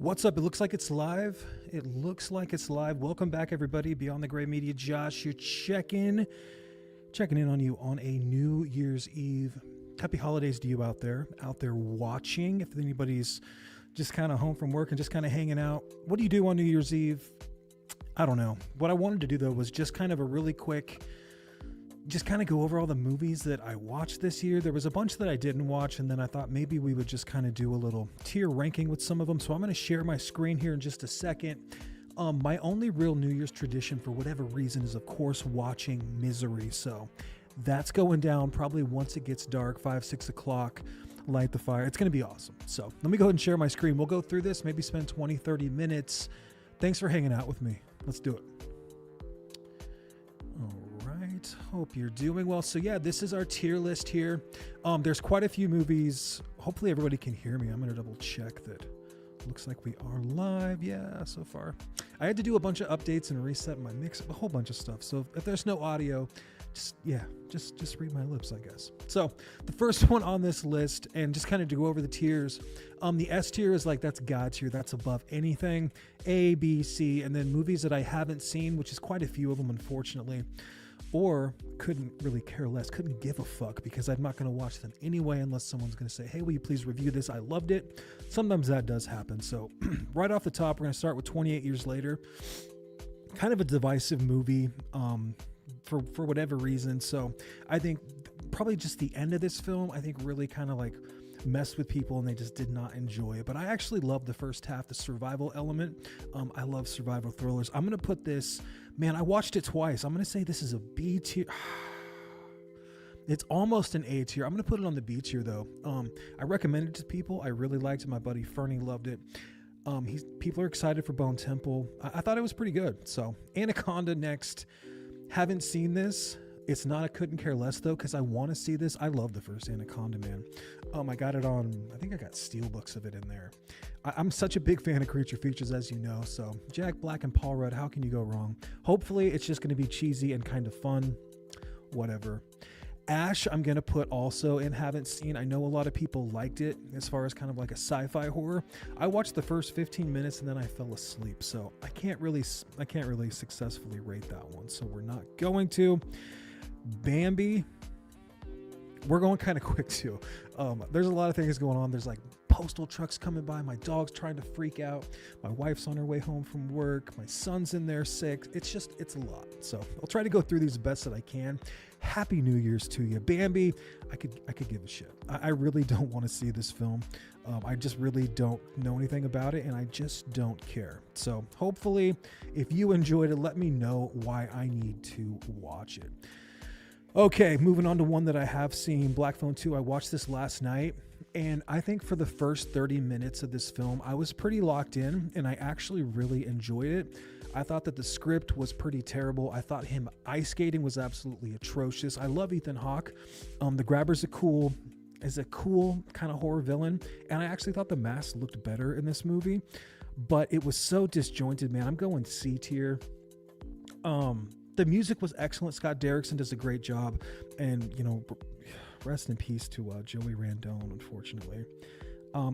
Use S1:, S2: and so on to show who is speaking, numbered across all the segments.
S1: What's up? It looks like it's live. It looks like it's live. Welcome back, everybody. Beyond the Gray Media, Josh, you're checking in on you on a New Year's Eve. Happy holidays to you out there watching. If anybody's just kind of home from work and just kind of hanging out, what do you do on New Year's Eve? I don't know. What I wanted to do though was just kind of a really quick, just kind of go over all the movies that I watched this year. There was a bunch that I didn't watch, and then I thought maybe we would just kind of do a little tier ranking with some of them. So I'm going to share my screen here in just a second. My only real New Year's tradition, for whatever reason, is of course watching Misery. So that's going down probably once it gets dark, 5, 6 o'clock. Light the fire. It's going to be awesome. So let me go ahead and share my screen. We'll go through this, maybe spend 20, 30 minutes. Thanks for hanging out with me. Let's do it. Hope you're doing well. So yeah, this is our tier list here. There's quite a few movies. Hopefully everybody can hear me. I'm going to double check that. Looks like we are live. Yeah, so far. I had to do a bunch of updates and reset my mix, a whole bunch of stuff. So if there's no audio, just read my lips, I guess. So the first one on this list, and just kind of to go over the tiers, the S tier is like, that's God tier. That's above anything. A, B, C, and then movies that I haven't seen, which is quite a few of them, unfortunately. Or couldn't really care less, couldn't give a fuck, because I'm not going to watch them anyway unless someone's going to say, hey, will you please review this? I loved it. Sometimes that does happen. So right off the top, we're going to start with 28 Years Later. Kind of a divisive movie for whatever reason. So I think probably just the end of this film, I think really kind of like messed with people and they just did not enjoy it. But I actually love the first half, the survival element. I love survival thrillers. I'm going to put this, man, I watched it twice. I'm going to say this is a B tier. It's almost an A tier. I'm going to put it on the B tier though. I recommended it to people. I really liked it. My buddy Fernie loved it. People are excited for Bone Temple. I thought it was pretty good. So Anaconda next. Haven't seen this. It's not a couldn't care less though, because I want to see this. I love the first Anaconda, man. I got it on, I think I got steelbooks of it in there. I'm such a big fan of Creature Features, as you know. So Jack Black and Paul Rudd, how can you go wrong? Hopefully it's just going to be cheesy and kind of fun. Whatever. Ash, I'm going to put also in haven't seen. I know a lot of people liked it as far as kind of like a sci-fi horror. I watched the first 15 minutes and then I fell asleep. So I can't really successfully rate that one. So we're not going to. Bambi, we're going kind of quick too. There's a lot of things going on. There's like postal trucks coming by. My dog's trying to freak out. My wife's on her way home from work. My son's in there sick. It's a lot. So I'll try to go through these the best that I can. Happy New Year's to you. Bambi, I could give a shit. I really don't want to see this film. I just really don't know anything about it and I just don't care. So hopefully if you enjoyed it, let me know why I need to watch it. Okay, moving on to one that I have seen, Black Phone 2. I watched this last night, and I think for the first 30 minutes of this film, I was pretty locked in, and I actually really enjoyed it. I thought that the script was pretty terrible. I thought him ice skating was absolutely atrocious. I love Ethan Hawke. The Grabber's a cool kind of horror villain, and I actually thought The Mask looked better in this movie, but it was so disjointed, man. I'm going C tier. The music was excellent. Scott Derrickson does a great job, and rest in peace to Joey Randone, unfortunately.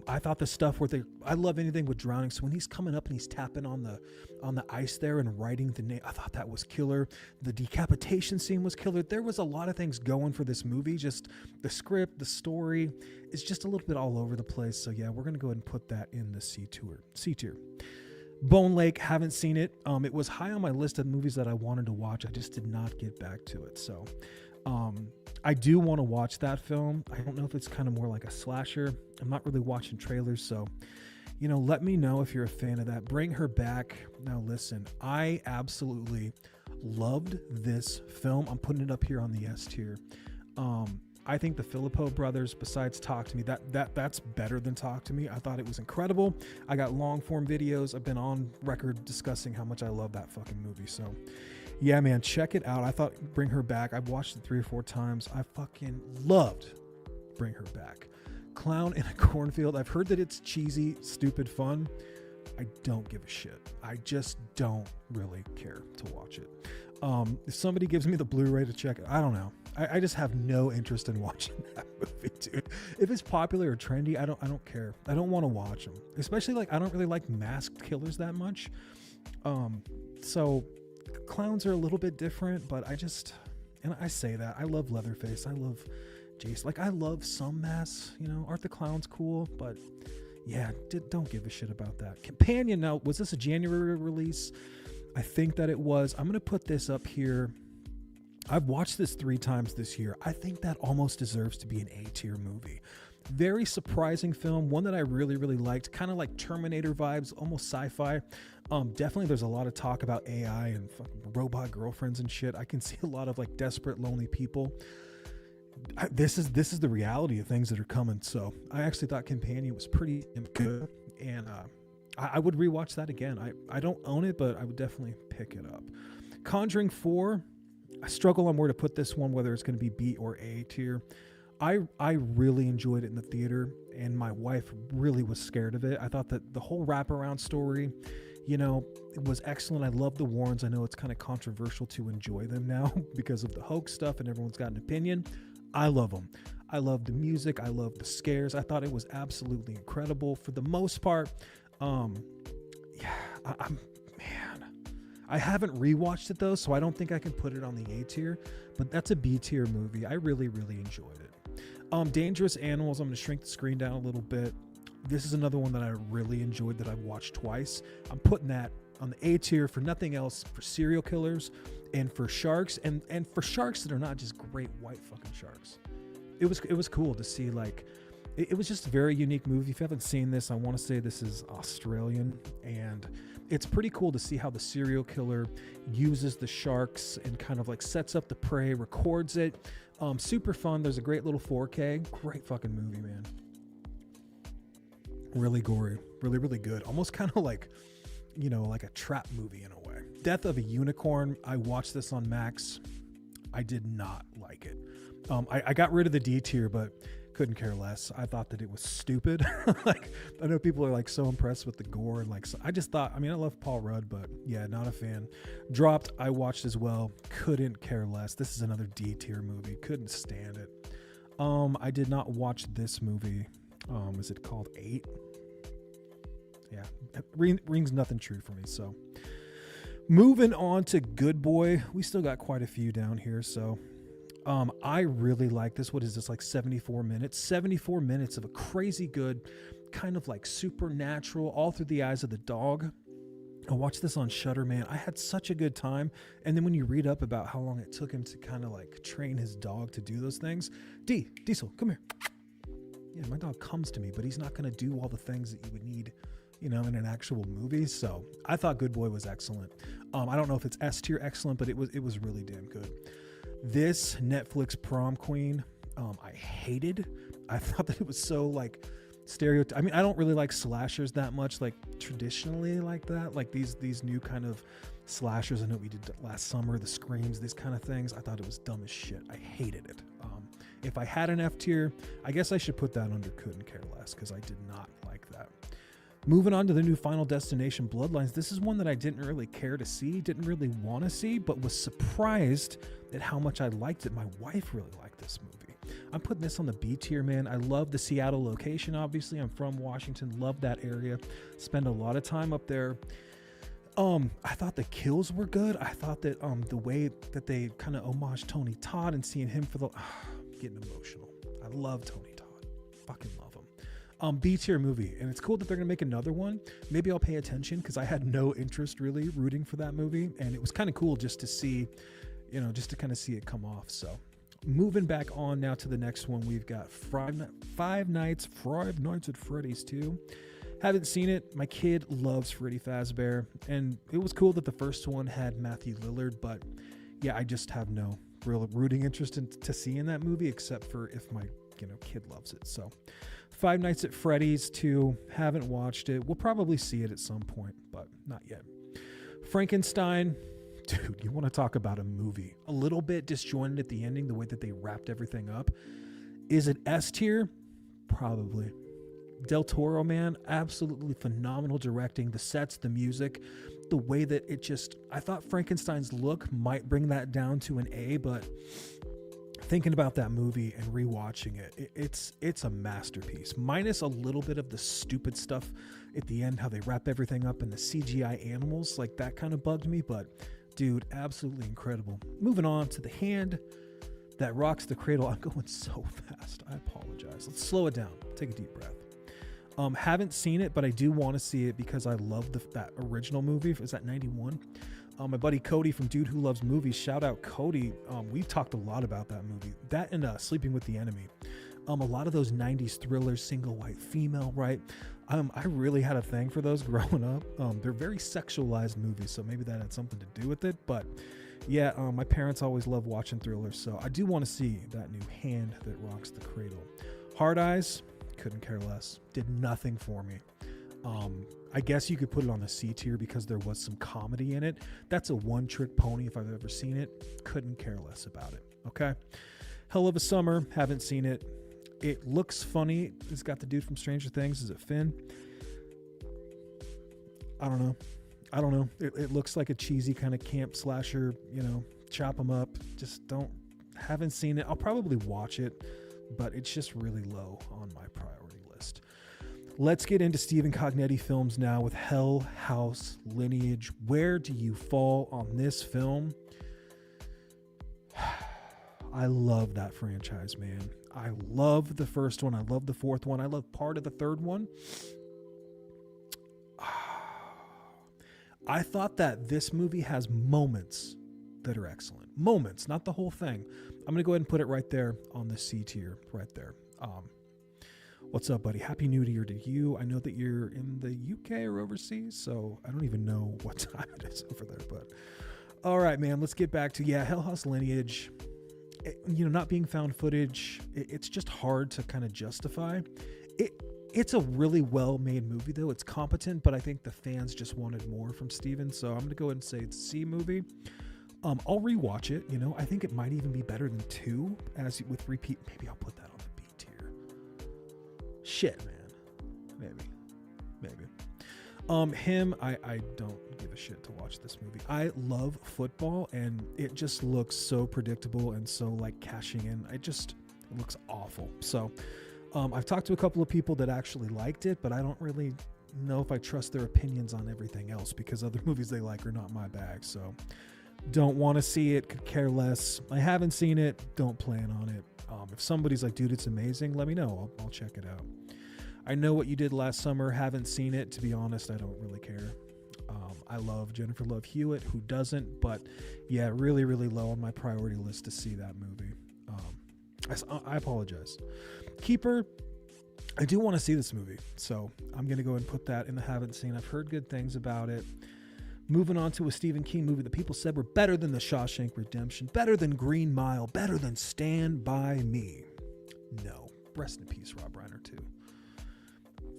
S1: I thought the stuff where I love anything with drowning. So when he's coming up and he's tapping on the ice there and writing the name, I thought that was killer. The decapitation scene was killer. There was a lot of things going for this movie. Just the script, the story is just a little bit all over the place. So yeah, we're gonna go ahead and put that in the C tier. Bone Lake, haven't seen it. It was high on my list of movies that I wanted to watch. I just did not get back to it. So I do want to watch that film. I don't know if it's kind of more like a slasher. I'm not really watching trailers. So, let me know if you're a fan of that. Bring Her Back. Now, listen, I absolutely loved this film. I'm putting it up here on the S tier. I think the Filippo brothers, besides Talk to Me, that's better than Talk to Me. I thought it was incredible. I got long form videos. I've been on record discussing how much I love that fucking movie. So yeah, man, check it out. I thought Bring Her Back. I've watched it 3 or 4 times. I fucking loved Bring Her Back. Clown in a Cornfield. I've heard that it's cheesy, stupid fun. I don't give a shit. I just don't really care to watch it. If somebody gives me the Blu-ray to check it, I don't know. I just have no interest in watching that movie, dude. If it's popular or trendy, I don't care. I don't want to watch them. Especially like I don't really like masked killers that much. So clowns are a little bit different, but and I say that I love Leatherface. I love Jason. Like I love some masks, aren't the clowns cool? But yeah, don't give a shit about that. Companion, now, was this a January release? I think that it was. I'm going to put this up here. I've watched this 3 times this year. I think that almost deserves to be an A-tier movie. Very surprising film, one that I really, really liked. Kind of like Terminator vibes, almost sci-fi. Definitely there's a lot of talk about AI and fucking robot girlfriends and shit. I can see a lot of like desperate, lonely people. This is the reality of things that are coming. So I actually thought Companion was pretty good, and I would rewatch that again. I don't own it, but I would definitely pick it up. Conjuring 4, I struggle on where to put this one, whether it's going to be B or A tier. I really enjoyed it in the theater, and my wife really was scared of it. I thought that the whole wraparound story, it was excellent. I love the Warrens. I know it's kind of controversial to enjoy them now because of the hoax stuff, and everyone's got an opinion. I love them. I love the music. I love the scares. I thought it was absolutely incredible for the most part. I haven't rewatched it though, so I don't think I can put it on the A tier, but that's a B tier movie. I really, really enjoyed it. Dangerous Animals, I'm going to shrink the screen down a little bit. This is another one that I really enjoyed that I've watched twice. I'm putting that on the A tier for nothing else, for serial killers and for sharks, and for sharks that are not just great white fucking sharks. It was cool to see, like, it was just a very unique movie. If you haven't seen this, I want to say this is Australian, and it's pretty cool to see how the serial killer uses the sharks and kind of like sets up the prey, records it. Super fun. There's a great little 4K. Great fucking movie, man. Really gory. Really, really good. Almost kind of like, like a trap movie in a way. Death of a Unicorn. I watched this on Max. I did not like it. I got rid of the D tier, but couldn't care less. I thought that it was stupid. Like, I know people are like so impressed with the gore, and like, so I just thought, I love Paul Rudd, but yeah, not a fan. Dropped, I watched as well. Couldn't care less. This is another D tier movie. Couldn't stand it. I did not watch this movie. Is it called 8? Yeah, it rings nothing true for me. So moving on to Good Boy. We still got quite a few down here, so I really like this. What is this, like 74 minutes? 74 minutes of a crazy good, kind of like supernatural, all through the eyes of the dog. I watched this on Shudder, man. I had such a good time. And then when you read up about how long it took him to kind of like train his dog to do those things. Diesel, come here. Yeah, my dog comes to me, but he's not going to do all the things that you would need, in an actual movie. So I thought Good Boy was excellent. I don't know if it's S tier excellent, but it was really damn good. This Netflix Prom Queen, I hated. I thought that it was so like stereotype. I don't really like slashers that much, like traditionally like that. Like these new kind of slashers I know we did last summer, the Screams, these kind of things. I thought it was dumb as shit. I hated it. If I had an F tier, I guess I should put that under couldn't care less, because I did not like that. Moving on to the new Final Destination Bloodlines. This is one that I didn't really care to see, didn't really want to see, but was surprised at how much I liked it. My wife really liked this movie. I'm putting this on the B tier, man. I love the Seattle location, obviously. I'm from Washington, love that area. Spend a lot of time up there. I thought the kills were good. I thought that the way that they kind of homage Tony Todd and seeing him for the... getting emotional. I love Tony Todd. Fucking love him. B tier movie, and it's cool that they're gonna make another one. Maybe I'll pay attention, because I had no interest really rooting for that movie, and it was kind of cool just to see, just to kind of see it come off. So moving back on now to the next one, we've got Five Nights at Freddy's 2. Haven't seen it. My kid loves Freddy Fazbear, and it was cool that the first one had Matthew Lillard, but yeah, I just have no real rooting interest to seeing that movie, except for if my kid loves it. So Five Nights at Freddy's 2, haven't watched it. We'll probably see it at some point, but not yet. Frankenstein, dude, you want to talk about a movie. A little bit disjointed at the ending, the way that they wrapped everything up. Is it S tier? Probably. Del Toro, man, absolutely phenomenal directing. The sets, the music, the way that it just... I thought Frankenstein's look might bring that down to an A, but thinking about that movie and rewatching it, it's a masterpiece. Minus a little bit of the stupid stuff at the end, how they wrap everything up in the CGI animals, like that kind of bugged me. But dude, absolutely incredible. Moving on to The Hand That Rocks the Cradle. I'm going so fast. I apologize. Let's slow it down. Take a deep breath. Haven't seen it, but I do want to see it because I love that original movie. Was that 91? My buddy Cody from Dude Who Loves Movies, shout out Cody. We've talked a lot about that movie. That and Sleeping with the Enemy. A lot of those 90s thrillers, single white female, right? I really had a thing for those growing up. They're very sexualized movies, so maybe that had something to do with it. But yeah, my parents always loved watching thrillers, so I do want to see that new Hand That Rocks the Cradle. Hard Eyes, couldn't care less. Did nothing for me. I guess you could put it on the C tier because there was some comedy in it. That's a one-trick pony if I've ever seen it. Couldn't care less about it. Okay. Hell of a Summer. Haven't seen it. It looks funny. It's got the dude from Stranger Things. Is it Finn? I don't know. It looks like a cheesy kind of camp slasher, chop them up. Haven't seen it. I'll probably watch it, but it's just really low on my priority list. Let's get into Stephen Cognetti films now with Hell House Lineage. Where do you fall on this film? I love that franchise, man. I love the first one. I love the fourth one. I love part of the third one. I thought that this movie has moments that are excellent. Moments, not the whole thing. I'm going to go ahead and put it right there on the C tier, right there. What's up, buddy? Happy New Year to you. I know that you're in the UK or overseas, so I don't even know what time it is over there. But all right, man, let's get back to, Hell House Lineage. Not being found footage, it's just hard to kind of justify. It's a really well-made movie, though. It's competent, but I think the fans just wanted more from Steven, so I'm going to go ahead and say it's a C movie. I'll rewatch it. I think it might even be better than 2 as with repeat. Maybe I'll put that on the B tier. Shit, man. Maybe. I don't give a shit to watch this movie. I love football, and it just looks so predictable and so like cashing in. It looks awful. So, I've talked to a couple of people that actually liked it, but I don't really know if I trust their opinions on everything else because other movies they like are not my bag. So, don't want to see it, could care less. I haven't seen it, don't plan on it. If somebody's like, dude, it's amazing, let me know. I'll check it out. I Know What You Did Last Summer, haven't seen it. To be honest, I don't really care. I love Jennifer Love Hewitt, who doesn't, but yeah, really, really low on my priority list to see that movie. I apologize. Keeper, I do want to see this movie, so I'm going to go ahead and put that in the haven't seen. I've heard good things about it. Moving on to a Stephen King movie that people said were better than The Shawshank Redemption, better than Green Mile, better than Stand By Me. No. Rest in peace, Rob Reiner, too.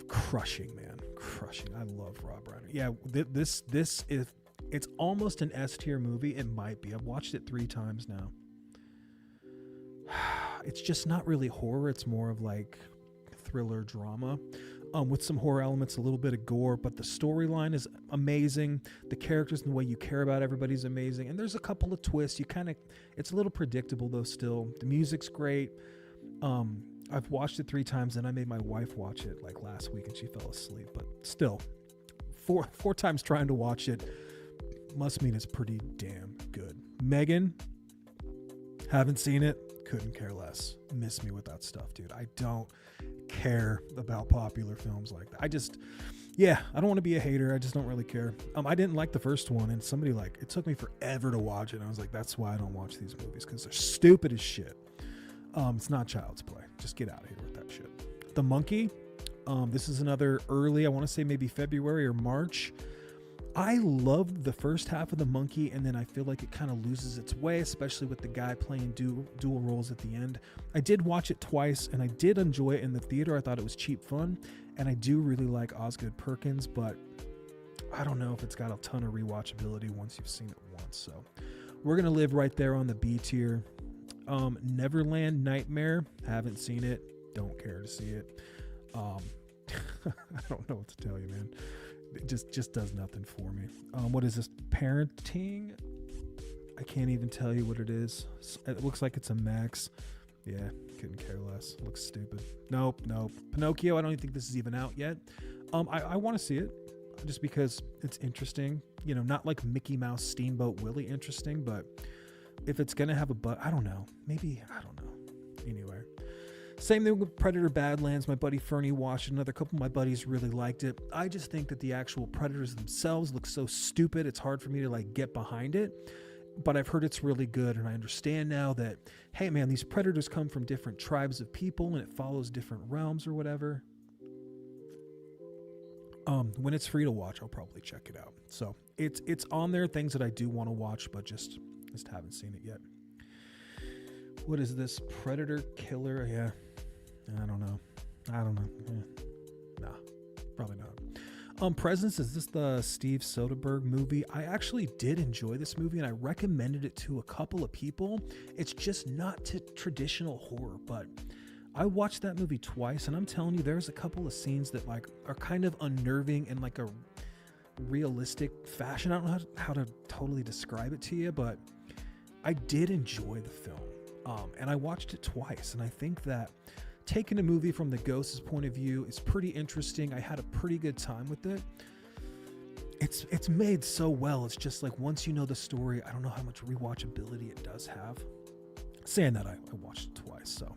S1: Crushing, man. Crushing. I love Rob Reiner. Yeah, this is, it's almost an S tier movie. It might be. I've watched it 3 times now. It's just not really horror. It's more of like thriller drama. With some horror elements, a little bit of gore, but the storyline is amazing. The characters and the way you care about everybody's amazing. And there's a couple of twists. It's a little predictable though still. The music's great. I've watched it 3 times and I made my wife watch it like last week and she fell asleep, but still 4 times trying to watch it must mean it's pretty damn good. Megan, haven't seen it. Couldn't care less. Miss me with that stuff, dude. I don't care about popular films like that. I don't want to be a hater. I just don't really care. I didn't like the first one, and somebody it took me forever to watch it. And I was like, that's why I don't watch these movies, because they're stupid as shit. It's not Child's Play. Just get out of here with that shit. The Monkey. This is another early, I want to say maybe February or March. I loved the first half of The Monkey, and then I feel like it kind of loses its way, especially with the guy playing dual roles at the end. I did watch it twice, and I did enjoy it in the theater. I thought it was cheap fun, and I do really like Osgood Perkins, but I don't know if it's got a ton of rewatchability once you've seen it once. So we're going to live right there on the B tier. Neverland Nightmare, haven't seen it, don't care to see it. I don't know what to tell you, man. It just does nothing for me. What is this? Parenting? I can't even tell you what it is. It looks like it's a Max. Yeah, couldn't care less. Looks stupid. Nope. Pinocchio, I don't even think this is even out yet. I want to see it just because it's interesting. You know, not like Mickey Mouse Steamboat Willie interesting, but if it's going to have I don't know. Maybe, I don't know. Anyway. Same thing with Predator Badlands. My buddy Fernie watched it. Another couple of my buddies really liked it. I just think that the actual Predators themselves look so stupid. It's hard for me to like get behind it. But I've heard it's really good, and I understand now that, hey man, these predators come from different tribes of people, and it follows different realms or whatever. When it's free to watch, I'll probably check it out. So it's on there, things that I do want to watch, but just haven't seen it yet. What is this? Predator Killer? Yeah, I don't know. Nah, probably not. Presence, is this the Steve Soderbergh movie? I actually did enjoy this movie, and I recommended it to a couple of people. It's just not traditional horror, but I watched that movie twice, and I'm telling you, there's a couple of scenes that like are kind of unnerving in like a realistic fashion. I don't know how to totally describe it to you, but I did enjoy the film, and I watched it twice, and I think that taking a movie from the ghost's point of view is pretty interesting. I had a pretty good time with it. It's made so well. It's just like once you know the story, I don't know how much rewatchability it does have. Saying that, I watched it twice, so.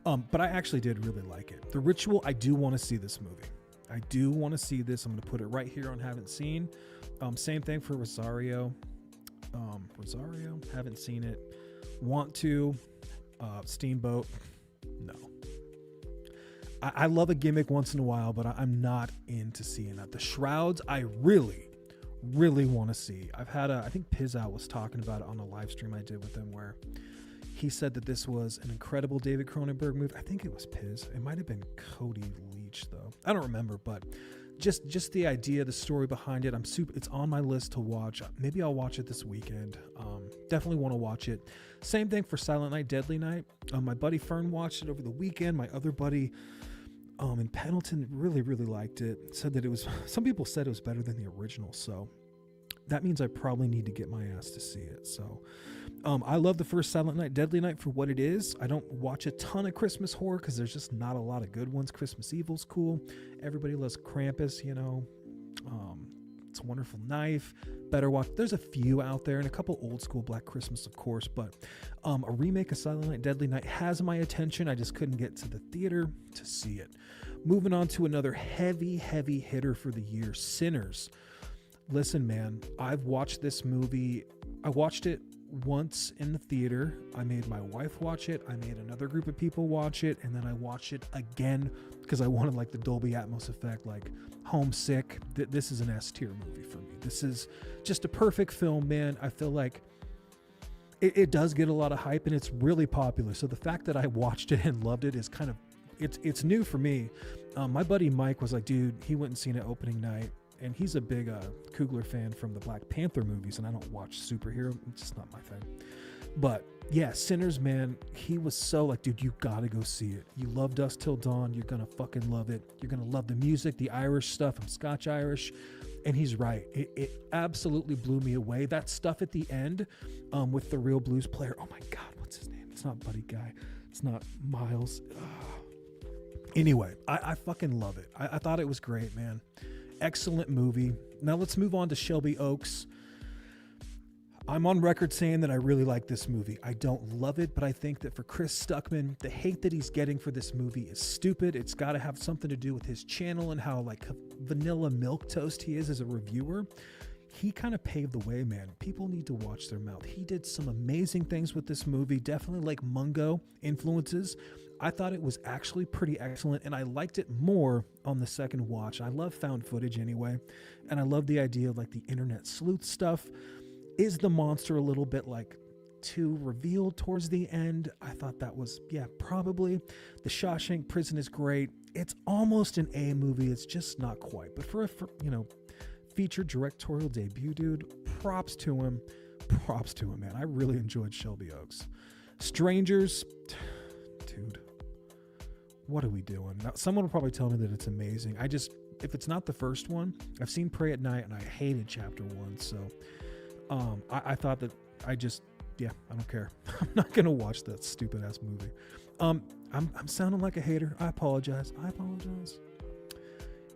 S1: But I actually did really like it. The Ritual, I do want to see this movie. I do want to see this. I'm going to put it right here on Haven't Seen. Same thing for Rosario. Rosario, haven't seen it. Want to. Steamboat, no. I love a gimmick once in a while, but I'm not into seeing that. The Shrouds, I really want to see. I've had I think Pizzout was talking about it on a live stream I did with him where he said that this was an incredible David Cronenberg movie. I think it was Piz. It might have been Cody Leach though. I don't remember, but just the idea, the story behind it. It's on my list to watch. Maybe I'll watch it this weekend. Definitely want to watch it. Same thing for Silent Night, Deadly Night. My buddy Fern watched it over the weekend. My other buddy in Pendleton really liked it. Said that it was, some people said it was better than the original. So that means I probably need to get my ass to see it. So I love the first Silent Night, Deadly Night for what it is. I don't watch a ton of Christmas horror because there's just not a lot of good ones. Christmas Evil's cool. Everybody loves Krampus, you know. It's a Wonderful Knife. Better Watch. There's a few out there and a couple old school Black Christmas, of course, but a remake of Silent Night, Deadly Night has my attention. I just couldn't get to the theater to see it. Moving on to another heavy hitter for the year, Sinners. Listen, man, I've watched this movie. I watched it once in the theater. I made my wife watch it. I made another group of people watch it. And then I watched it again because I wanted like the Dolby Atmos effect, like Homesick. This is an S tier movie for me. This is just a perfect film, man. I feel like it does get a lot of hype and it's really popular. So the fact that I watched it and loved it is kind of, it's new for me. My buddy Mike was like, dude, he went and seen it opening night. And he's a big Coogler fan from the Black Panther movies, and I don't watch superhero. It's just not my thing. But yeah, Sinners, man, he was so like, dude, you gotta go see it. You love Dusk Till Dawn. You're gonna fucking love it. You're gonna love the music, the Irish stuff. I'm Scotch Irish. And he's right. It absolutely blew me away. That stuff at the end with the real blues player. Oh my God, what's his name? It's not Buddy Guy. It's not Miles. Anyway, I fucking love it. I thought it was great, man. Excellent movie. Now let's move on to Shelby Oaks. I'm on record saying that I really like this movie. I don't love it, but I think that for Chris Stuckman, the hate that he's getting for this movie is stupid. It's got to have something to do with his channel and how like vanilla milquetoast he is as a reviewer. He kind of paved the way, man. People need to watch their mouth. He did some amazing things with this movie, definitely like Mungo influences. I thought it was actually pretty excellent, and I liked it more on the second watch. I love found footage anyway, and I love the idea of like the internet sleuth stuff. Is the monster a little bit like too revealed towards the end? I thought that was, yeah, probably. The Shawshank Prison is great. It's almost an A movie. It's just not quite. But for you know, featured directorial debut, dude, props to him, man. I really enjoyed Shelby Oaks. Strangers, dude, what are we doing? Now, someone will probably tell me that it's amazing. If it's not the first one, I've seen Pray at Night and I hated chapter 1. So I thought that I just, yeah, I don't care. I'm not gonna watch that stupid ass movie. I'm sounding like a hater. I apologize.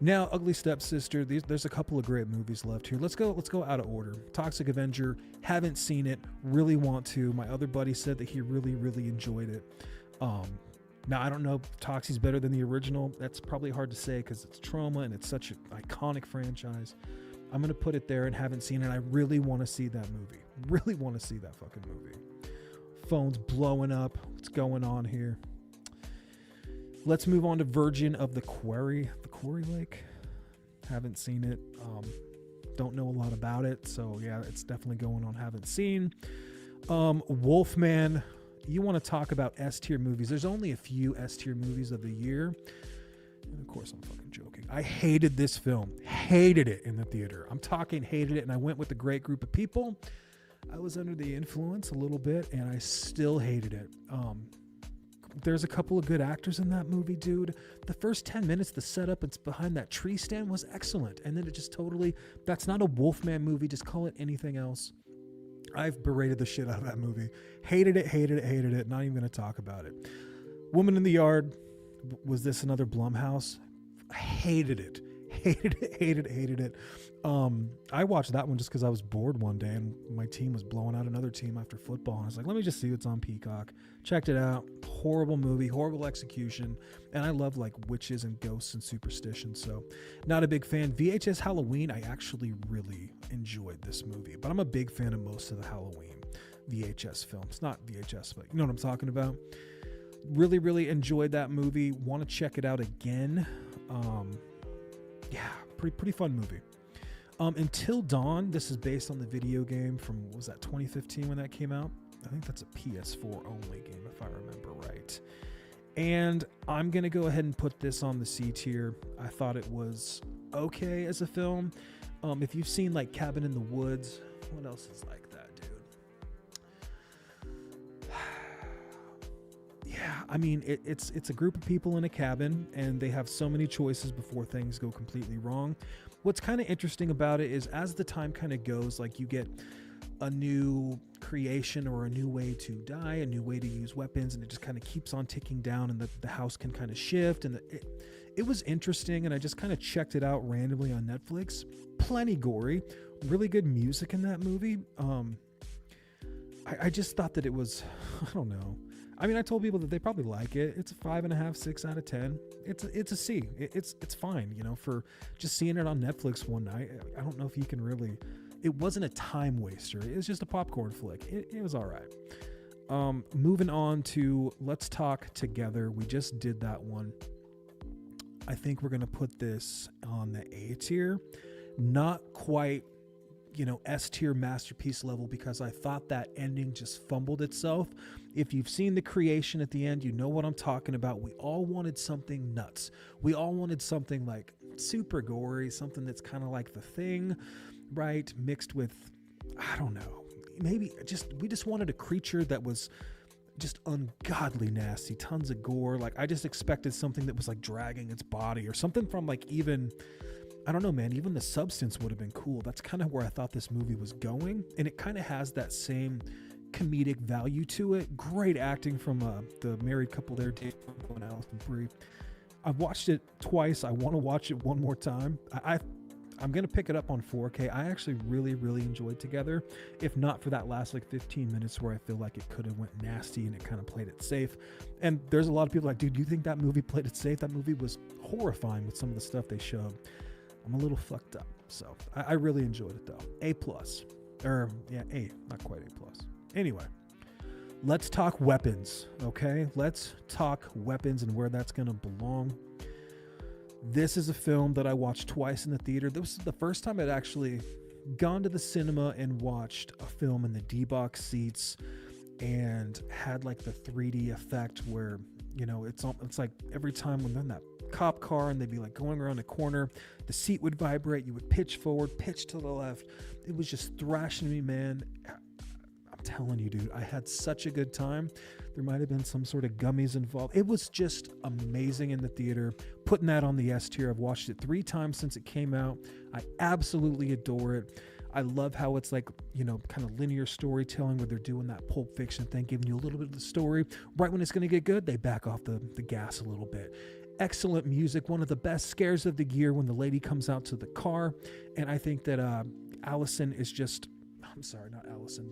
S1: Now, Ugly Stepsister. There's a couple of great movies left here. Let's go out of order. Toxic Avenger. Haven't seen it. Really want to. My other buddy said that he really, really enjoyed it. Now, I don't know if Toxie's better than the original. That's probably hard to say because it's Trauma and it's such an iconic franchise. I'm going to put it there and haven't seen it. I really want to see that movie. Really want to see that fucking movie. Phone's blowing up. What's going on here? Let's move on to Virgin of the Quarry Lake. Haven't seen it. Don't know a lot about it. So yeah, it's definitely going on. Haven't seen. Wolfman. You want to talk about S-tier movies. There's only a few S-tier movies of the year. And of course, I'm fucking joking. I hated this film. Hated it in the theater. I'm talking hated it. And I went with a great group of people. I was under the influence a little bit, and I still hated it. There's a couple of good actors in that movie, dude. The first 10 minutes, the setup it's behind that tree stand was excellent. And then it just totally, that's not a Wolfman movie. Just call it anything else. I've berated the shit out of that movie. Hated it. Not even going to talk about it. Woman in the Yard. Was this another Blumhouse? Hated it. Hated it. I watched that one just because I was bored one day and my team was blowing out another team after football. And I was like, let me just see what's on Peacock. Checked it out. Horrible movie, horrible execution. And I love like witches and ghosts and superstition. So not a big fan. VHS Halloween, I actually really enjoyed this movie, but I'm a big fan of most of the Halloween VHS films. Not VHS, but you know what I'm talking about. Really, really enjoyed that movie. Want to check it out again. Yeah, pretty fun movie. Until Dawn, this is based on the video game from, what was that, 2015 when that came out? I think that's a PS4 only game if I remember right. And I'm going to go ahead and put this on the C tier. I thought it was okay as a film. If you've seen like Cabin in the Woods, what else is like that, dude? Yeah, I mean, it's a group of people in a cabin and they have so many choices before things go completely wrong. What's kind of interesting about it is as the time kind of goes, like you get a new creation or a new way to die, a new way to use weapons, and it just kind of keeps on ticking down, and the house can kind of shift. And it was interesting, and I just kind of checked it out randomly on Netflix. Plenty gory, really good music in that movie. I just thought that it was, I don't know. I mean, I told people that they probably like it. It's a 5.5, 6 out of 10. It's a C. It's fine, you know, for just seeing it on Netflix one night. I don't know if you can really. It wasn't a time waster. It was just a popcorn flick. It was all right. Moving on to Let's Talk Together. We just did that one. I think we're gonna put this on the A tier. Not quite, you know, S tier masterpiece level because I thought that ending just fumbled itself. If you've seen the creation at the end, you know what I'm talking about. We all wanted something nuts. We all wanted something like super gory, something that's kind of like The Thing, right? Mixed with, I don't know, maybe we just wanted a creature that was just ungodly nasty, tons of gore. Like I just expected something that was like dragging its body or something from like even, I don't know, man, even The Substance would have been cool. That's kind of where I thought this movie was going. And it kind of has that same comedic value to it. Great acting from the married couple there, Dave and Alison Brie. I've watched it twice. I want to watch it one more time. I'm going to pick it up on 4K. I actually really, really enjoyed Together. If not for that last like 15 minutes where I feel like it could have went nasty and it kind of played it safe. And there's a lot of people like, dude, do you think that movie played it safe? That movie was horrifying with some of the stuff they showed. I'm a little fucked up. So I really enjoyed it though. A+. Or yeah, A, not quite A+. Anyway, let's talk weapons, okay? Let's talk weapons and where that's going to belong. This is a film that I watched twice in the theater. This was the first time I'd actually gone to the cinema and watched a film in the D-box seats and had like the 3D effect where, you know, it's like every time when they're in that cop car and they'd be like going around a corner, the seat would vibrate, you would pitch forward, pitch to the left. It was just thrashing me, man. I'm telling you, dude, I had such a good time. There might have been some sort of gummies involved. It was just amazing in the theater. Putting that on the S tier. I've watched it 3 times since it came out. I absolutely adore it. I love how it's like, kind of linear storytelling where they're doing that Pulp Fiction thing, giving you a little bit of the story. Right when it's going to get good, they back off the gas a little bit. Excellent music. One of the best scares of the year when the lady comes out to the car. And I think that Allison is just, I'm sorry, not Allison.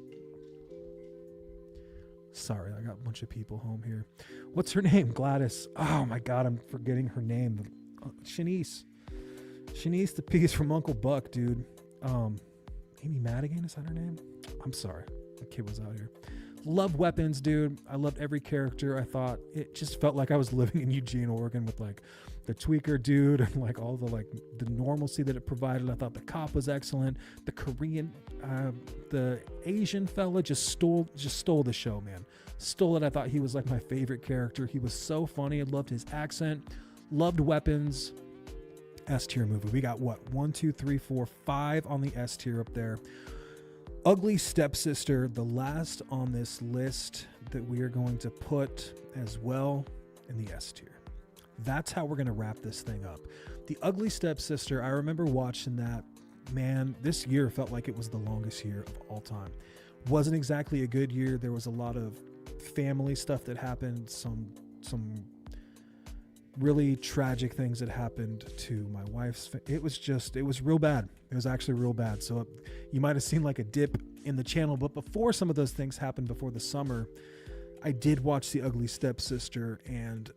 S1: Sorry, I got a bunch of people home here. What's her name? Gladys. Oh my God, I'm forgetting her name. Shanice. Shanice the piece from Uncle Buck, dude. Amy Madigan, is that her name? I'm sorry. The kid was out here. Love Weapons, dude. I loved every character. I thought it just felt like I was living in Eugene, Oregon with like the tweaker dude and like all the normalcy that it provided. I thought the cop was excellent. The Korean, the Asian fella just stole the show, man. Stole it. I thought he was like my favorite character. He was so funny. I loved his accent. Loved Weapons. S tier movie. We got what? 1, 2, 3, 4, 5 on the S tier up there. Ugly Stepsister, the last on this list that we are going to put as well in the S tier. That's how we're going to wrap this thing up. The Ugly Stepsister, I remember watching that. Man, this year felt like it was the longest year of all time. Wasn't exactly a good year. There was a lot of family stuff that happened, some really tragic things that happened to my wife's. It was real bad. It was actually real bad. So you might have seen like a dip in the channel, but before some of those things happened before the summer, I did watch The Ugly Stepsister and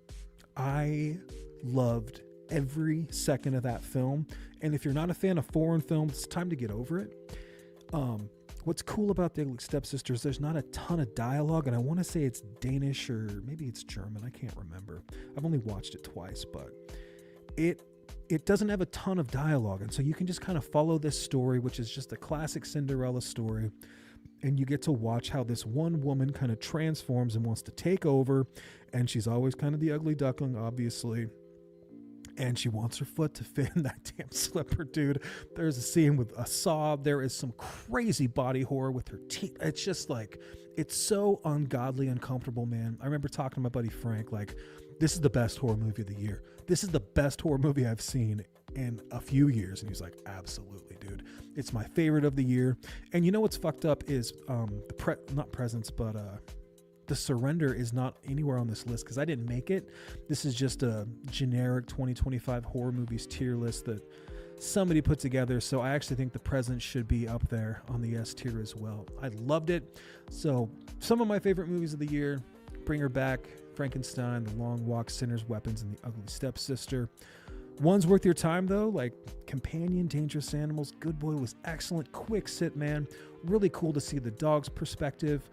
S1: I loved every second of that film. And if you're not a fan of foreign films, it's time to get over it. What's cool about The Ugly Stepsister is there's not a ton of dialogue, and I want to say it's Danish or maybe it's German. I can't remember. I've only watched it twice, but it doesn't have a ton of dialogue, and so you can just kind of follow this story, which is just a classic Cinderella story, and you get to watch how this one woman kind of transforms and wants to take over, and she's always kind of the ugly duckling, obviously. And she wants her foot to fit in that damn slipper, dude. There's a scene with a saw. There is some crazy body horror with her teeth. It's just like, it's so ungodly uncomfortable, man. I remember talking to my buddy Frank, like, this is the best horror movie of the year. This is the best horror movie I've seen in a few years. And he's like, absolutely, dude. It's my favorite of the year. And you know what's fucked up is The Surrender is not anywhere on this list because I didn't make it. This is just a generic 2025 horror movies tier list that somebody put together. So I actually think The Present should be up there on the S tier as well. I loved it. So some of my favorite movies of the year: Bring Her Back, Frankenstein, The Long Walk, Sinner's Weapons, and The Ugly Stepsister. One's worth your time though, like Companion, Dangerous Animals, Good Boy was excellent. Quick Sit, man. Really cool to see the dog's perspective.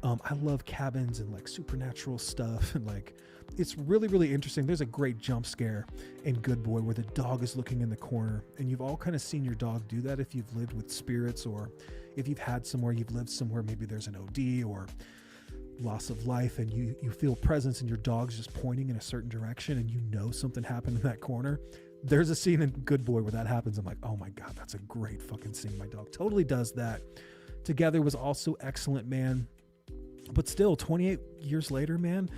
S1: I love cabins and like supernatural stuff, and like it's really, really interesting. There's a great jump scare in Good Boy where the dog is looking in the corner, and you've all kind of seen your dog do that if you've lived with spirits, or if you've lived somewhere, maybe there's an OD or loss of life, and you feel presence and your dog's just pointing in a certain direction, and you know something happened in that corner. There's a scene in Good Boy where that happens. I'm like, oh my God, that's a great fucking scene. My dog totally does that. Together was also excellent, man. But still, 28 years later, man,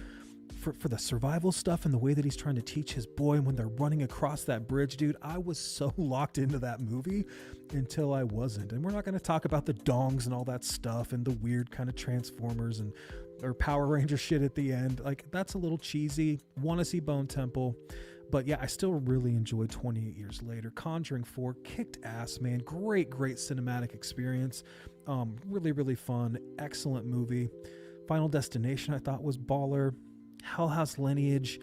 S1: for the survival stuff and the way that he's trying to teach his boy, and when they're running across that bridge, dude, I was so locked into that movie until I wasn't. And we're not going to talk about the dongs and all that stuff and the weird kind of Transformers or Power Ranger shit at the end. Like, that's a little cheesy. Want to see Bone Temple. But yeah, I still really enjoyed 28 years later. Conjuring 4 kicked ass, man. Great cinematic experience. Really, really fun. Excellent movie. Final Destination I thought was baller. Hell House Lineage.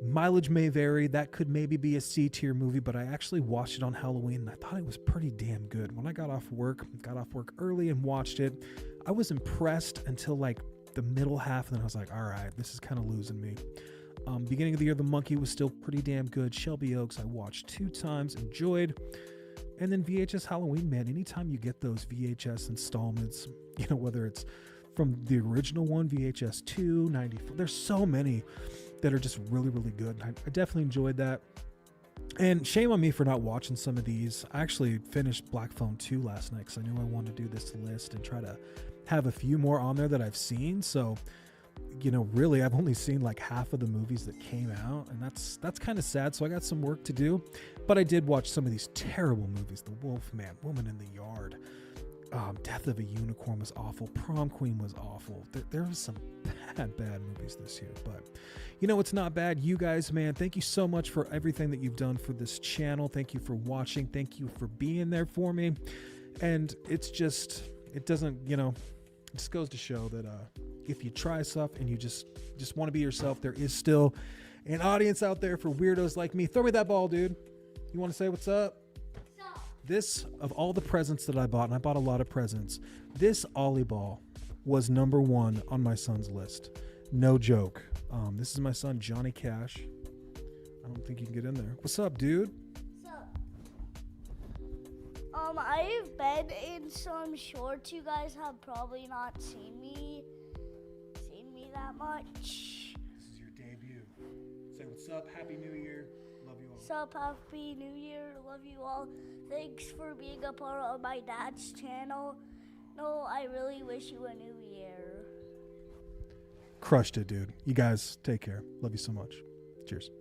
S1: Mileage may vary. That could maybe be a C tier movie, but I actually watched it on Halloween and I thought it was pretty damn good. When I got off work early and watched it, I was impressed until like the middle half, and then I was like, all right, this is kind of losing me. Beginning of the year, The Monkey was still pretty damn good. Shelby Oaks, I watched 2 times, enjoyed. And then VHS Halloween, man, anytime you get those VHS installments, whether it's from the original one, VHS 2, 94, there's so many that are just really, really good. I definitely enjoyed that. And shame on me for not watching some of these. I actually finished Black Phone 2 last night because I knew I wanted to do this list and try to have a few more on there that I've seen. So you know, really, I've only seen like half of the movies that came out, and that's kind of sad. So I got some work to do, but I did watch some of these terrible movies. The Wolf Man, Woman in the Yard, Death of a Unicorn was awful. Prom Queen was awful. There was some bad movies this year, but you know, it's not bad. You guys, man, thank you so much for everything that you've done for this channel. Thank you for watching. Thank you for being there for me. And it doesn't, you know, it just goes to show that if you try stuff and you just want to be yourself, there is still an audience out there for weirdos like me. Throw me that ball, dude. You want to say what's up? This, of all the presents that I bought, and I bought a lot of presents, this Ollie ball was number one on my son's list. No joke. This is my son, Johnny Cash. I don't think you can get in there. What's up, dude?
S2: I've been in some shorts. You guys have probably not seen me that much.
S1: This is your debut. Say what's up. Happy New Year. Love you all.
S2: What's up? Happy New Year. Love you all. Thanks for being a part of my dad's channel. No, I really wish you a new year.
S1: Crushed it, dude. You guys take care. Love you so much. Cheers.